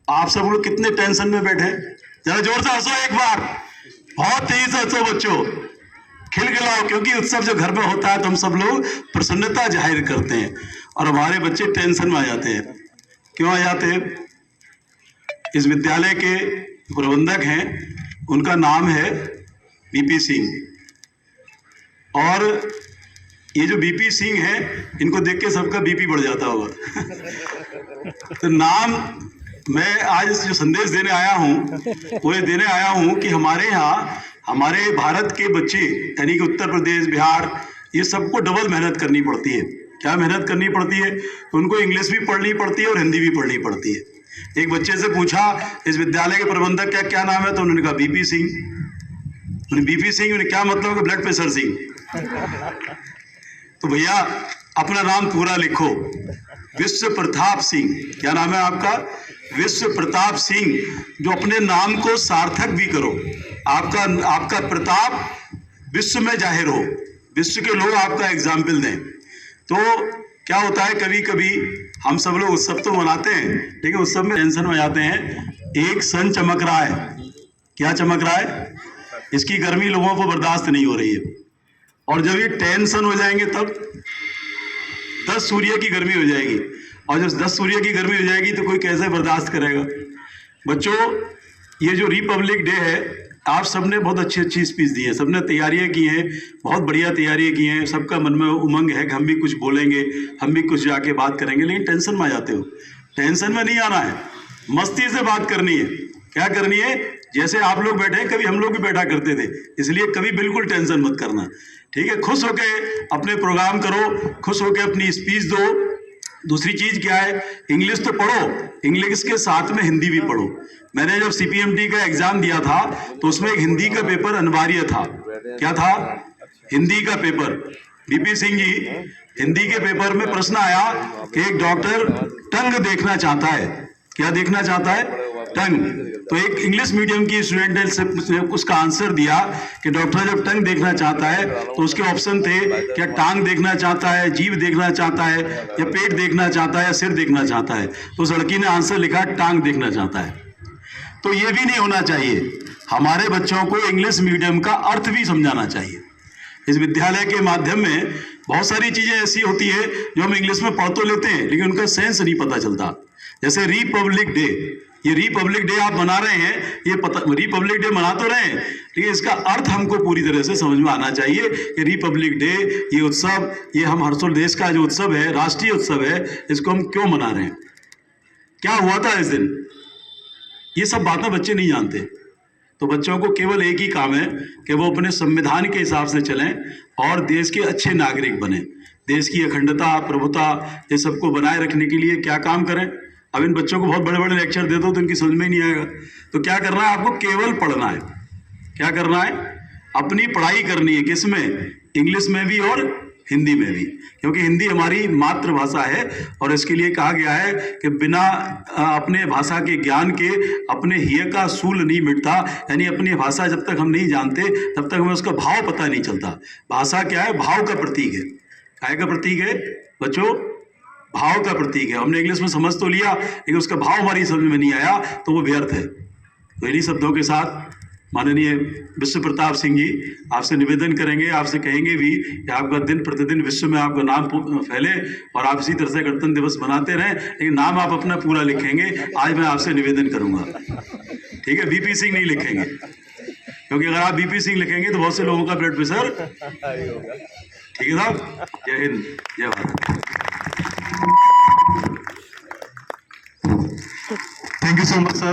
आप सब लोग कितने टेंशन में बैठे, जरा जोर से हंसो एक बार, बहुत तेजी से हंसो बच्चों, खिलखिलाओ, क्योंकि उत्सव जो घर में होता है तो हम सब लोग प्रसन्नता जाहिर करते हैं और हमारे बच्चे टेंशन में आ जाते हैं। क्यों आ जाते हैं? इस विद्यालय के प्रबंधक हैं, उनका नाम है बीपी सिंह, और ये जो बीपी सिंह है, इनको देख के सबका बीपी बढ़ जाता होगा। तो नाम मैं आज जो संदेश देने आया हूँ वो ये देने आया हूँ कि हमारे यहाँ हमारे भारत के बच्चे यानी कि उत्तर प्रदेश, बिहार, ये सबको डबल मेहनत करनी पड़ती है। क्या मेहनत करनी पड़ती है? तो उनको इंग्लिश भी पढ़नी पड़ती है और हिंदी भी पढ़नी पड़ती है। एक बच्चे से पूछा इस विद्यालय के प्रबंधक का क्या नाम है, तो उन्होंने कहा बीपी सिंह। बीपी सिंह क्या मतलब? Blood pressure Singh. तो भैया अपना नाम पूरा लिखो, विश्व प्रताप सिंह। क्या नाम है आपका? विश्व प्रताप सिंह। जो अपने नाम को सार्थक भी करो, आपका प्रताप विश्व में जाहिर हो, विश्व के लोग आपका एग्जाम्पल दें। तो क्या होता है, कभी कभी हम सब लोग उत्सव तो मनाते हैं लेकिन उत्सव में टेंशन में जाते हैं। एक सन चमक रहा है। क्या चमक रहा है? इसकी गर्मी लोगों को बर्दाश्त नहीं हो रही है, और जब ये टेंशन हो जाएंगे तब 10 सूर्य की गर्मी हो जाएगी, और जब 10 सूर्य की गर्मी हो जाएगी तो कोई कैसे बर्दाश्त करेगा? बच्चों, ये जो रिपब्लिक डे है, आप सबने बहुत अच्छी अच्छी स्पीच दी है, सबने तैयारियां की हैं, बहुत बढ़िया तैयारियां की हैं, सबका मन में उमंग है कि हम भी कुछ बोलेंगे, हम भी कुछ जाके बात करेंगे, लेकिन टेंशन में आ जाते हो। टेंशन में नहीं आना है, मस्ती से बात करनी है। क्या करनी है? जैसे आप लोग बैठे हैं, कभी हम लोग भी बैठा करते थे, इसलिए कभी बिल्कुल टेंशन मत करना, ठीक है? खुश होके अपने प्रोग्राम करो, खुश होके अपनी स्पीच दो। दूसरी चीज क्या है? इंग्लिश तो पढ़ो, इंग्लिश के साथ में हिंदी भी पढ़ो। मैंने जब सीपीएमटी का एग्जाम दिया था तो उसमें एक हिंदी का पेपर अनिवार्य था। क्या था? हिंदी का पेपर। बीपी सिंह जी, हिंदी के पेपर में प्रश्न आया कि एक डॉक्टर टंग देखना चाहता है। क्या देखना चाहता है? टंग। तो एक इंग्लिश मीडियम की स्टूडेंट ने उसका आंसर दिया कि डॉक्टर जब टंग देखना चाहता है तो उसके ऑप्शन थे, क्या टांग देखना चाहता है, जीभ देखना चाहता है, या पेट देखना चाहता है, या सिर देखना चाहता है। तो उस लड़की ने आंसर लिखा टांग देखना चाहता है। तो ये भी नहीं होना चाहिए। हमारे बच्चों को इंग्लिश मीडियम का अर्थ भी समझाना चाहिए। इस विद्यालय के माध्यम में बहुत सारी चीजें ऐसी होती है जो हम इंग्लिश में पढ़ तो लेते हैं लेकिन उनका सेंस नहीं पता चलता। जैसे रिपब्लिक डे, ये रिपब्लिक डे आप मना रहे हैं, ये रिपब्लिक डे मना तो रहे हैं लेकिन इसका अर्थ हमको पूरी तरह से समझ में आना चाहिए कि रिपब्लिक डे, ये उत्सव, ये हम हर्षोल्लास का जो उत्सव है, राष्ट्रीय उत्सव है, इसको हम क्यों मना रहे हैं, क्या हुआ था इस दिन, ये सब बातें बच्चे नहीं जानते। तो बच्चों को केवल एक ही काम है कि वो अपने संविधान के हिसाब से चलें और देश के अच्छे नागरिक बने। देश की अखंडता, प्रभुता, ये सबको बनाए रखने के लिए क्या काम करें? अब इन बच्चों को बहुत बड़े बड़े लेक्चर दे दो तो इनकी समझ में ही नहीं आएगा। तो क्या करना है? आपको केवल पढ़ना है। क्या करना है? अपनी पढ़ाई करनी है। किसमें? इंग्लिश में भी और हिंदी में भी, क्योंकि हिंदी हमारी मातृभाषा है और इसके लिए कहा गया है कि बिना अपने भाषा के ज्ञान के अपने हिय का सूल नहीं मिटता। यानी अपनी भाषा जब तक हम नहीं जानते तब तक हमें उसका भाव पता नहीं चलता। भाषा क्या है? भाव का प्रतीक है। काय का प्रतीक है बच्चों? भाव का प्रतीक है। हमने इंग्लिश में समझ तो लिया लेकिन उसका भाव हमारी समझ में नहीं आया तो वो व्यर्थ है। तो इन्हीं शब्दों के साथ माननीय विश्व प्रताप सिंह जी आपसे निवेदन करेंगे, आपसे कहेंगे भी कि आपका दिन प्रतिदिन विश्व में आपका नाम फैले और आप इसी तरह से गणतंत्र दिवस मनाते रहें, लेकिन नाम आप अपना पूरा लिखेंगे। आज मैं आपसे निवेदन करूंगा, ठीक है? बीपी सिंह नहीं लिखेंगे, क्योंकि अगर आप बीपी सिंह लिखेंगे तो बहुत से लोगों का ब्लड प्रेशर, ठीक है साहब? जय हिंद, जय Bharat. Thank you so much sir.